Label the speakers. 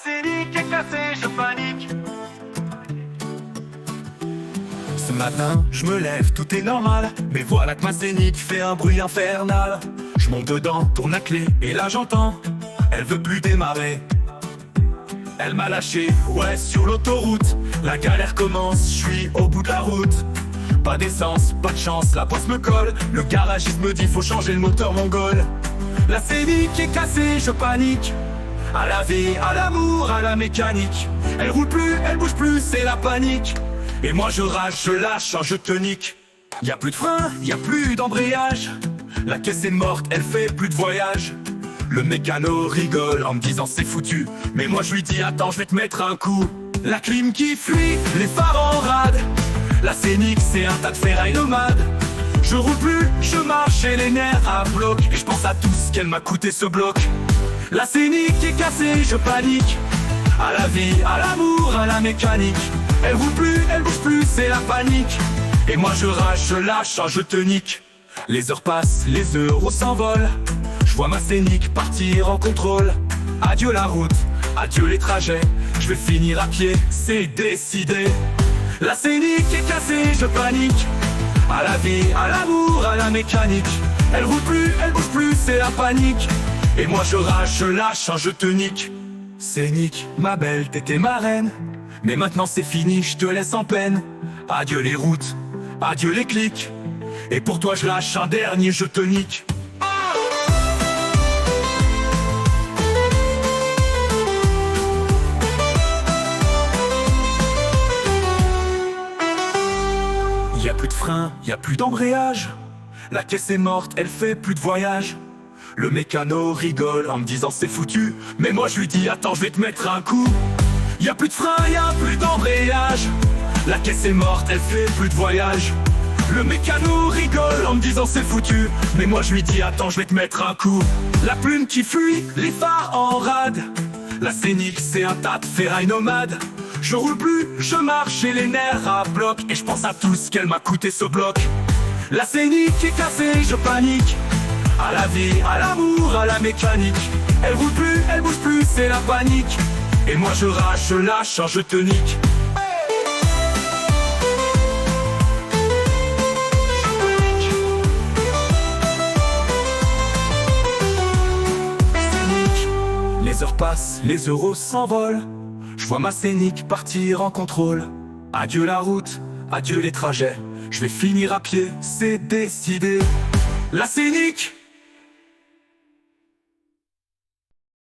Speaker 1: scénique est cassée, je panique.
Speaker 2: Ce matin, je me lève, tout est normal. Mais voilà que ma scénique fait un bruit infernal. Je monte dedans, tourne la clé, et là j'entends, elle veut plus démarrer. Elle m'a lâché, ouais, sur l'autoroute. La galère commence, je suis au bout de la route. Pas d'essence, pas de chance, la poisse me colle. Le garagiste me dit faut changer le moteur mongol. La scénique est cassée, je panique. À la vie, à l'amour, à la mécanique. Elle roule plus, elle bouge plus, c'est la panique. Et moi je rage, je lâche, je te nique. Y'a plus de frein, y'a plus d'embrayage. La caisse est morte, elle fait plus de voyage. Le mécano rigole en me disant c'est foutu. Mais moi je lui dis attends, je vais te mettre un coup. La clim qui fuit, les phares en rade. La scénique c'est un tas de ferraille nomade. Je roule plus, je marche et les nerfs à bloc. Et je pense à tout ce qu'elle m'a coûté ce bloc. La scénique est cassée, je panique. À la vie, à l'amour, à la mécanique. Elle roule plus, elle bouge plus, c'est la panique. Et moi je rage, je lâche, je te nique. Les heures passent, les euros s'envolent. Je vois ma scénique partir en contrôle. Adieu la route, adieu les trajets. Je vais finir à pied, c'est décidé. La scénique est cassée, je panique. À la vie, à l'amour, à la mécanique. Elle roule plus, elle bouge plus, c'est la panique. Et moi je rage, je lâche, je te nique. Scénique, ma belle, t'étais ma reine. Mais maintenant c'est fini, je te laisse en peine. Adieu les routes, adieu les clics. Et pour toi je lâche un dernier, je te nique. Y'a plus de frein, y'a plus d'embrayage. La caisse est morte, elle fait plus de voyage. Le mécano rigole en me disant c'est foutu. Mais moi je lui dis attends, je vais te mettre un coup. Y'a plus de frein, y'a plus d'embrayage. La caisse est morte, elle fait plus de voyage. Le mécano rigole en me disant c'est foutu. Mais moi je lui dis attends, je vais te mettre un coup. La plume qui fuit, les phares en rade. La scénique c'est un tas de ferraille nomade. Je roule plus, je marche et les nerfs à bloc. Et je pense à tout ce qu'elle m'a coûté ce bloc. La scénique est cassée, je panique. À la vie, à l'amour, à la mécanique. Elle roule plus, elle bouge plus, c'est la panique. Et moi je rage, je lâche, je te nique. Scénique. Les heures passent, les euros s'envolent. Je vois ma scénique partir en contrôle. Adieu la route, adieu les trajets. Je vais finir à pied, c'est décidé. La scénique